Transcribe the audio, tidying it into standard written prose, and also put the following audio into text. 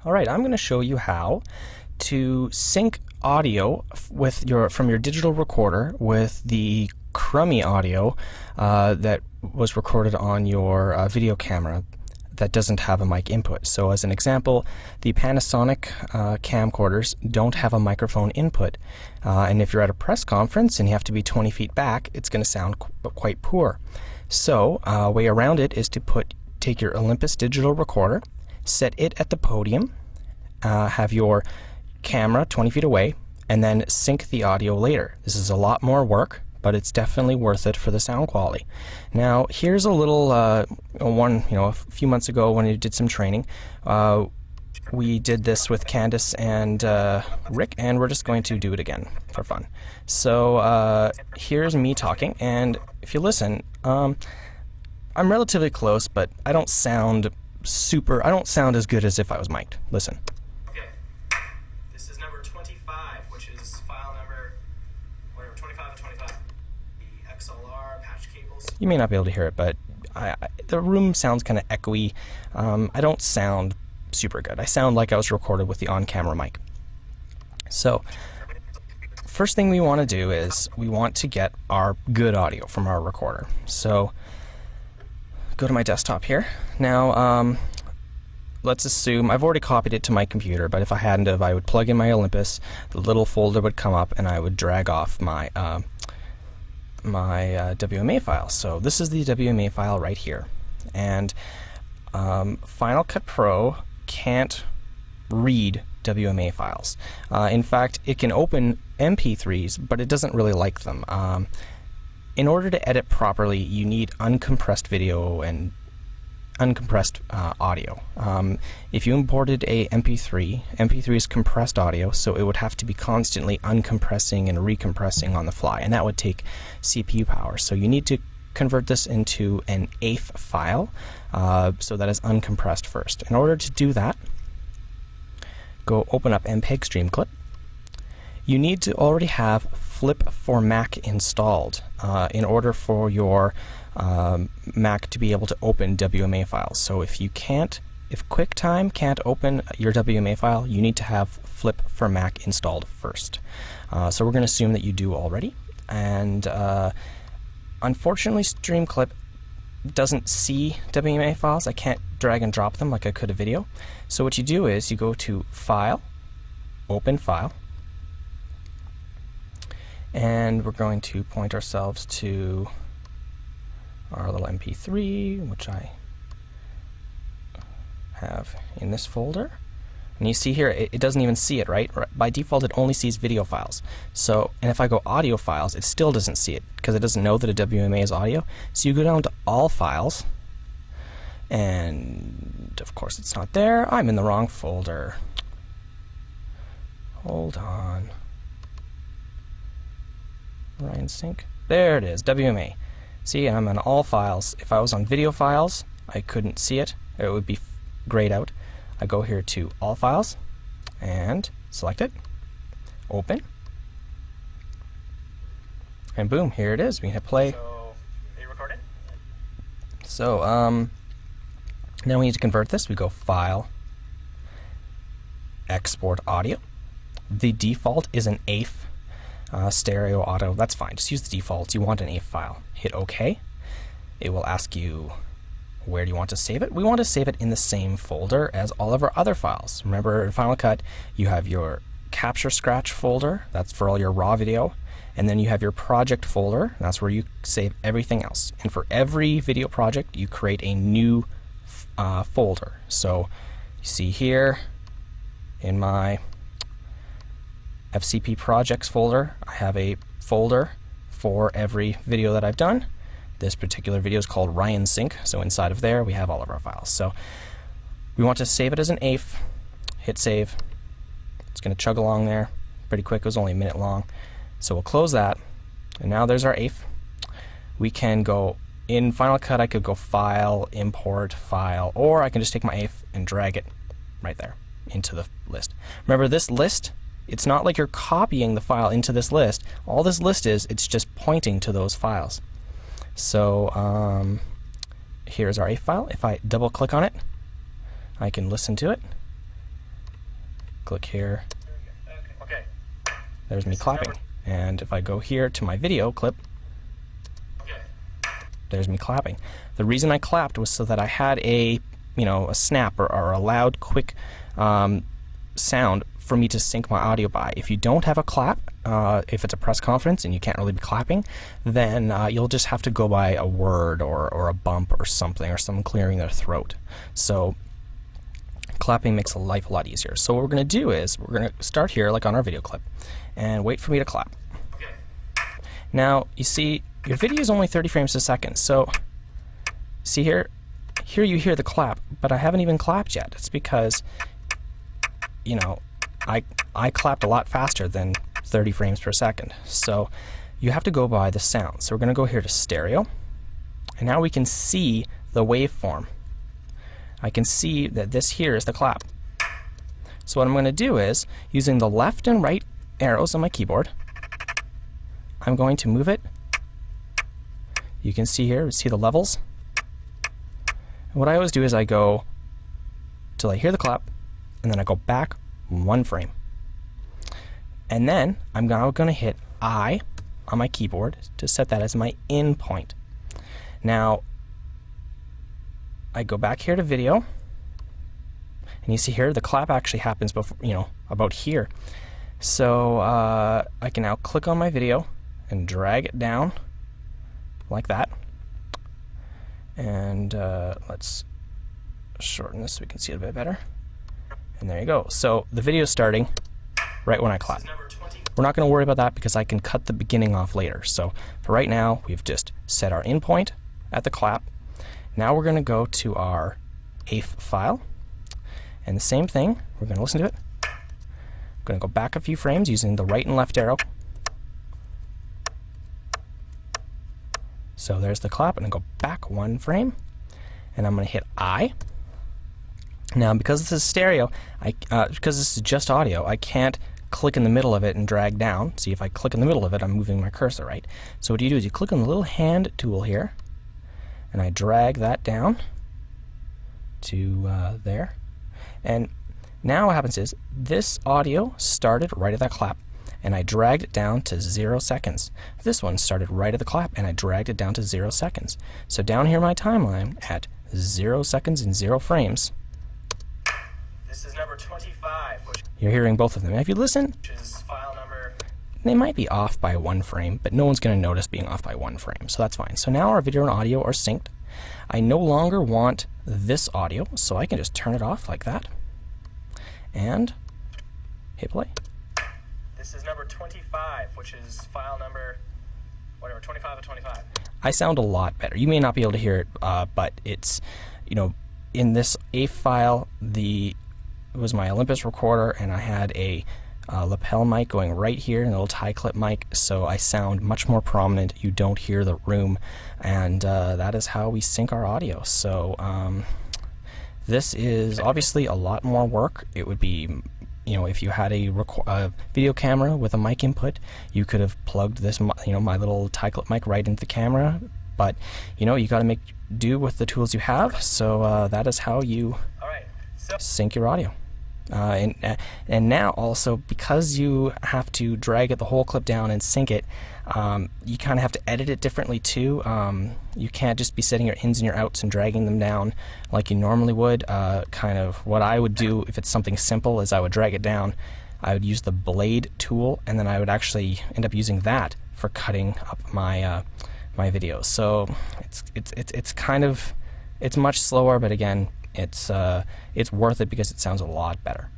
Alright, I'm going to show you how to sync audio from your digital recorder with the crummy audio that was recorded on your video camera that doesn't have a mic input. So as an example, the Panasonic camcorders don't have a microphone input, and if you're at a press conference and you have to be 20 feet back, it's going to sound quite poor. So a way around it is to take your Olympus digital recorder, set it at the podium, have your camera 20 feet away, and then sync the audio later. This is a lot more work, but it's definitely worth it for the sound quality. Now, here's a little a few months ago when we did some training, we did this with Candace and Rick, and we're just going to do it again for fun. So here's me talking, and if you listen, I'm relatively close, but I don't sound as good as if I was mic'd. Listen. Okay, this is number 25, which is file number, whatever, 25 of 25. The XLR patch cables. You may not be able to hear it, but the room sounds kind of echoey. I don't sound super good. I sound like I was recorded with the on-camera mic. So, first thing we want to do is we want to get our good audio from our recorder. So, go to my desktop here. Now, let's assume I've already copied it to my computer, but if I hadn't I would plug in my Olympus, the little folder would come up, and I would drag off my WMA file. So this is the WMA file right here, and Final Cut Pro can't read WMA files. In fact, it can open MP3s, but it doesn't really like them. In order to edit properly, you need uncompressed video and uncompressed audio. If you imported a MP3 is compressed audio, so it would have to be constantly uncompressing and recompressing on the fly, and that would take CPU power. So you need to convert this into an AIF file, so that is uncompressed first. In order to do that, go open up MPEG Streamclip. You need to already have Flip for Mac installed in order for your Mac to be able to open WMA files. So if QuickTime can't open your WMA file, you need to have Flip for Mac installed first. So we're going to assume that you do already. And unfortunately, Streamclip doesn't see WMA files. I can't drag and drop them like I could a video. So what you do is you go to File, Open File, and we're going to point ourselves to our little MP3, which I have in this folder. And you see here, it doesn't even see it, right? By default, it only sees video files. So, and if I go audio files, it still doesn't see it because it doesn't know that a WMA is audio. So you go down to all files, and of course it's not there. I'm in the wrong folder. Hold on. Ryan Sync. There it is, WMA. See, I'm on all files. If I was on video files, I couldn't see it. It would be grayed out. I go here to all files and select it, open, and boom, here it is. We hit play. So, are you recorded? So, now we need to convert this. We go File, Export Audio. The default is an AIF. Stereo, auto, that's fine. Just use the defaults. You want an AIF file. Hit OK. It will ask you, where do you want to save it? We want to save it in the same folder as all of our other files. Remember, in Final Cut, you have your Capture Scratch folder. That's for all your raw video. And then you have your project folder. That's where you save everything else. And for every video project, you create a new folder. So you see here in my FCP projects folder, I have a folder for every video that I've done. This particular video is called Ryan Sync, so inside of there we have all of our files. So we want to save it as an AIF, hit save. It's going to chug along there pretty quick. It was only a minute long. So we'll close that, and now there's our AIF. We can go in Final Cut, I could go File, Import, File, or I can just take my AIF and drag it right there into the list. Remember, this list, it's not like you're copying the file into this list. All this list is, it's just pointing to those files. So here's our AIF file. If I double click on it, I can listen to it. click here, Okay. there's me clapping. And if I go here to my video clip, Okay. there's me clapping. The reason I clapped was so that I had a snap or a loud, quick sound for me to sync my audio by. If you don't have a clap, if it's a press conference and you can't really be clapping, then you'll just have to go by a word or a bump or something, or someone clearing their throat. So clapping makes life a lot easier. So what we're going to do is we're going to start here, like on our video clip, and wait for me to clap. Okay. Now, you see, your video is only 30 frames a second, so see here you hear the clap, but I haven't even clapped yet. It's because, I clapped a lot faster than 30 frames per second. So you have to go by the sound. So we're going to go here to stereo, and now we can see the waveform. I can see that this here is the clap. So what I'm going to do is, using the left and right arrows on my keyboard, I'm going to move it. You can see here, see the levels. And what I always do is I go till I hear the clap, and then I go back 1 frame. And then I'm now going to hit I on my keyboard to set that as my in point. Now, I go back here to video, and you see here the clap actually happens before, about here. So I can now click on my video and drag it down like that. And let's shorten this so we can see it a bit better. And there you go. So the video is starting right when I clap. We're not going to worry about that because I can cut the beginning off later. So for right now, we've just set our in point at the clap. Now we're going to go to our AF file, and the same thing, we're going to listen to it. I'm going to go back a few frames using the right and left arrow. So there's the clap, and I go back 1 frame, and I'm going to hit I. Now, because this is stereo, because this is just audio, I can't click in the middle of it and drag down. See, if I click in the middle of it, I'm moving my cursor, right? So what you do is you click on the little hand tool here, and I drag that down to there. And now what happens is this audio started right at that clap, and I dragged it down to 0 seconds. This one started right at the clap, and I dragged it down to 0 seconds. So down here in my timeline at 0 seconds and 0 frames, This is number 25, which you're hearing both of them. And if you listen, is file number. they might be off by 1 frame, but no one's going to notice being off by 1 frame, so that's fine. So now our video and audio are synced. I no longer want this audio, so I can just turn it off like that and hit play. This is number 25, which is file number, 25 of 25. I sound a lot better. You may not be able to hear it, but it's, in this AF file, it was my Olympus recorder, and I had a lapel mic going right here, and a little tie clip mic, so I sound much more prominent. You don't hear the room, and that is how we sync our audio. So this is obviously a lot more work. It would be, if you had a video camera with a mic input, you could have plugged this, my little tie clip mic right into the camera. But you got to make do with the tools you have. So that is how you sync your audio. And now also, because you have to drag it the whole clip down and sync it, you kind of have to edit it differently too. You can't just be setting your ins and your outs and dragging them down like you normally would. Kind of what I would do if it's something simple is I would drag it down. I would use the blade tool, and then I would actually end up using that for cutting up my my videos. So it's kind of, it's much slower, but again, it's worth it because it sounds a lot better.